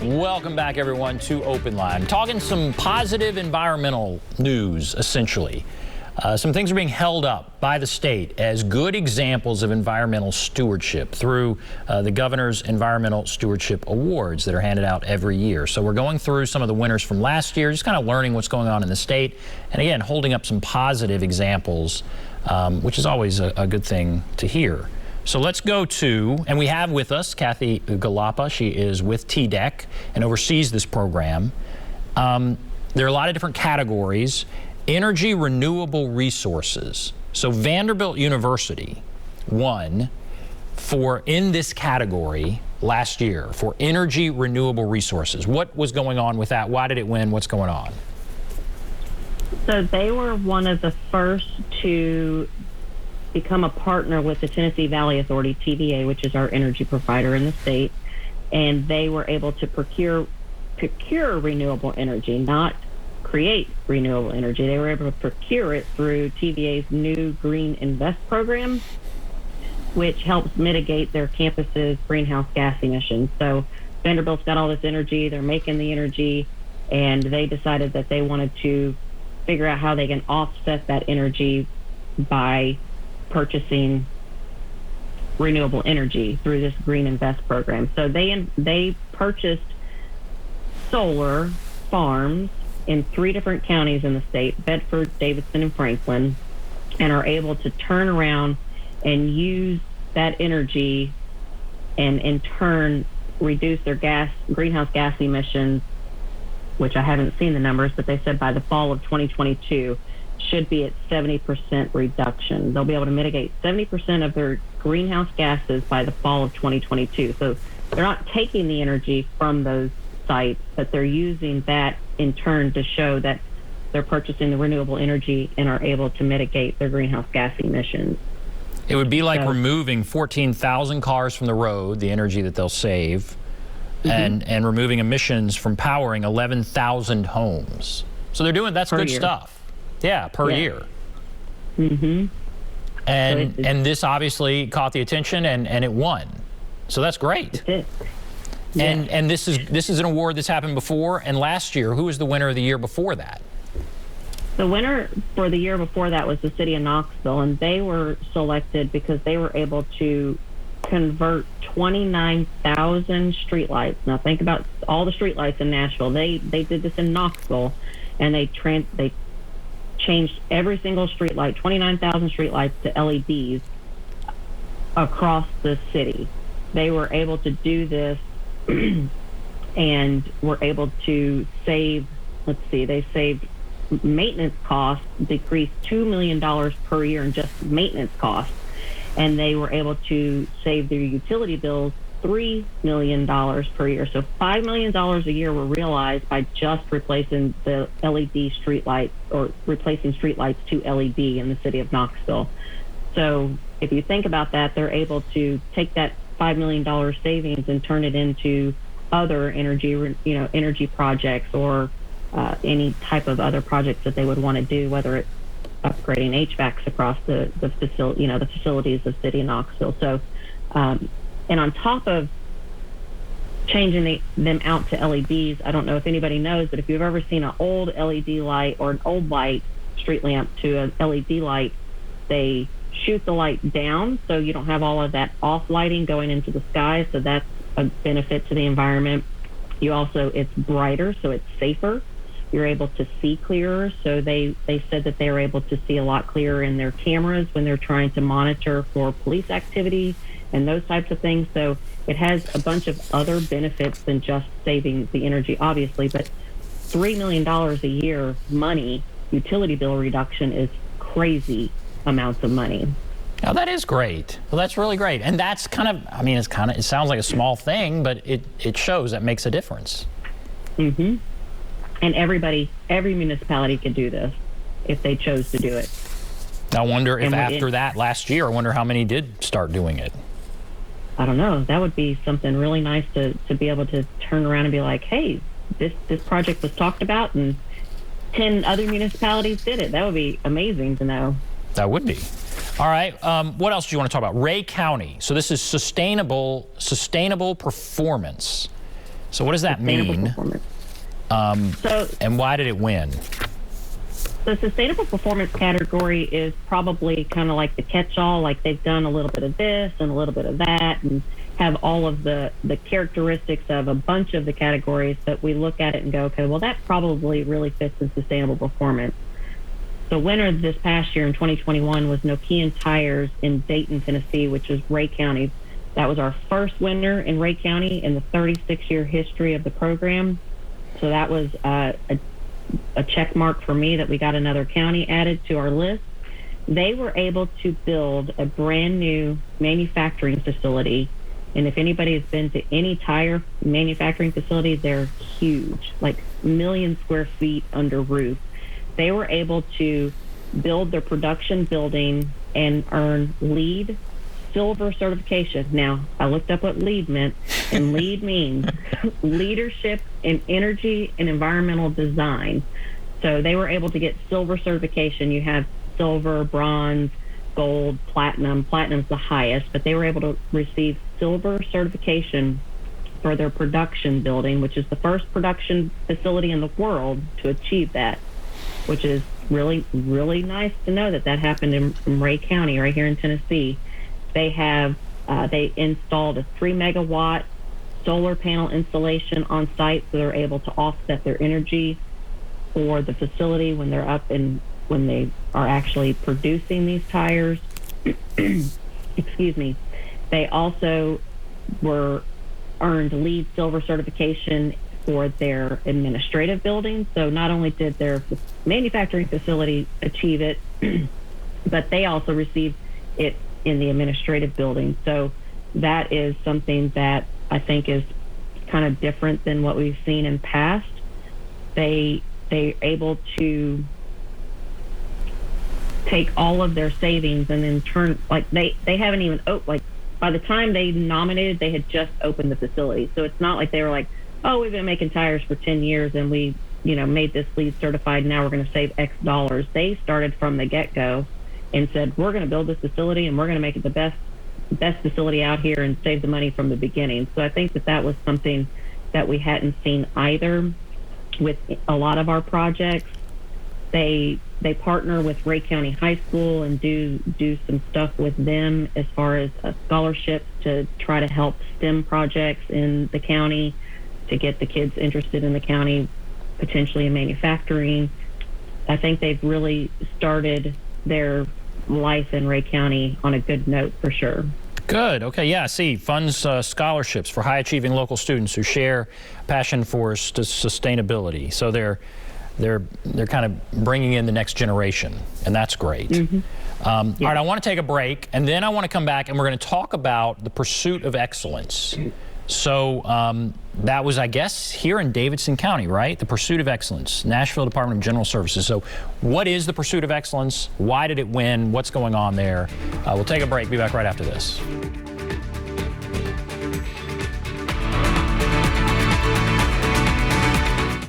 Welcome back, everyone, to OpenLine. Talking some positive environmental news, essentially. Some things are being held up by the state as good examples of environmental stewardship through the Governor's Environmental Stewardship Awards that are handed out every year. So we're going through some of the winners from last year, just kind of learning what's going on in the state, and again, holding up some positive examples, which is always a good thing to hear. So let's go to, and we have with us Kathy Glapa. She is with TDEC and oversees this program. There are a lot of different categories. Energy renewable resources. So Vanderbilt University won in this category last year for energy renewable resources. What was going on with that? Why did it win? What's going on? So they were one of the first to become a partner with the Tennessee Valley Authority, TVA, which is our energy provider in the state, and they were able to procure renewable energy, not create renewable energy. They were able to procure it through TVA's new Green Invest program, which helps mitigate their campus's greenhouse gas emissions. So Vanderbilt's got all this energy, they're making the energy, and they decided that they wanted to figure out how they can offset that energy by purchasing renewable energy through this Green Invest program. So they purchased solar farms in 3 different counties in the state, Bedford, Davidson, and Franklin, and are able to turn around and use that energy and in turn reduce their greenhouse gas emissions, which I haven't seen the numbers, but they said by the fall of 2022 should be at 70% reduction. They'll be able to mitigate 70% of their greenhouse gases by the fall of 2022. So they're not taking the energy from those sites, but they're using that in turn to show that they're purchasing the renewable energy and are able to mitigate their greenhouse gas emissions. It would be like removing 14,000 cars from the road, the energy that they'll save, and removing emissions from powering 11,000 homes. So they're doing, that's good stuff. Yeah, per year. And this obviously caught the attention and it won. So that's great. And this is an award that's happened before. And last year, who was the winner of the year before that? The winner for the year before that was the city of Knoxville, and they were selected because they were able to convert 29,000 streetlights. Now think about all the streetlights in Nashville. They did this in Knoxville, and they changed every single streetlight, 29,000 streetlights, to LEDs across the city. They were able to do this and were able to save, they saved maintenance costs, decreased $2 million per year in just maintenance costs. And they were able to save their utility bills $3 million per year. So $5 million a year were realized by just replacing the LED streetlights, or replacing streetlights to LED in the city of Knoxville. So if you think about that, they're able to take that $5 million savings and turn it into other energy projects, or any type of other projects that they would want to do, whether it's upgrading HVACs across the facilities of the city of Knoxville. So, and on top of changing them out to LEDs, I don't know if anybody knows, but if you've ever seen an old LED light or an old light, street lamp, to an LED light, they shoot the light down so you don't have all of that off lighting going into the sky. So that's a benefit to the environment. It's brighter, so it's safer. You're able to see clearer. So they said that they were able to see a lot clearer in their cameras when they're trying to monitor for police activity and those types of things. So it has a bunch of other benefits than just saving the energy, obviously, but $3 million a year utility bill reduction is crazy amounts of money. Oh, that is great. Well, that's really great. And that's it sounds like a small thing, but it shows that makes a difference. And every municipality could do this if they chose to do it. I wonder if after that last year, I wonder how many did start doing it. I don't know. That would be something really nice to be able to turn around and be like, hey, this project was talked about and 10 other municipalities did it. That would be amazing to know. That would be. All right. What else do you want to talk about? Ray County. So this is sustainable performance. So what does that mean? And why did it win? The sustainable performance category is probably kind of like the catch-all, like they've done a little bit of this and a little bit of that and have all of the characteristics of a bunch of the categories that we look at it and go, okay, well, that probably really fits in sustainable performance. The winner this past year in 2021 was Nokian Tires in Dayton, Tennessee, which is Ray County. That was our first winner in Ray County in the 36-year history of the program. So that was a check mark for me that we got another county added to our list. They were able to build a brand new manufacturing facility. And if anybody has been to any tire manufacturing facility, they're huge, like 1 million square feet under roof. They were able to build their production building and earn LEED Silver certification. Now, I looked up what LEED meant, and LEED means Leadership in Energy and Environmental Design. So they were able to get silver certification. You have silver, bronze, gold, platinum. Platinum's the highest, but they were able to receive silver certification for their production building, which is the first production facility in the world to achieve that, which is really, really nice to know that that happened in Ray County, right here in Tennessee. They have they installed a 3 megawatt solar panel installation on site, so they're able to offset their energy for the facility when they're up and when they are actually producing these tires. Excuse me. They also earned LEED Silver certification for their administrative building. So not only did their manufacturing facility achieve it, but they also received it in the administrative building. So that is something that I think is kind of different than what we've seen in past. They're able to take all of their savings and then turn, like they haven't even, like by the time they nominated, they had just opened the facility. So it's not like they were like, oh, we've been making tires for 10 years and we, made this LEED certified, now we're going to save X dollars. They started from the get-go and said, we're going to build this facility and we're going to make it the best facility out here and save the money from the beginning. So I think that was something that we hadn't seen either with a lot of our projects. They partner with Ray County High School and do some stuff with them as far as scholarships to try to help STEM projects in the county to get the kids interested in the county, potentially in manufacturing. I think they've really started their life in Ray County on a good note for sure. Good. Okay. Yeah. See, funds scholarships for high-achieving local students who share passion for sustainability. So they're kind of bringing in the next generation, and that's great. Mm-hmm. All right. I want to take a break, and then I want to come back, and we're going to talk about the pursuit of excellence. So that was, I guess, here in Davidson County, right? The Pursuit of Excellence, Nashville Department of General Services. So what is the Pursuit of Excellence? Why did it win? What's going on there? We'll take a break. Be back right after this.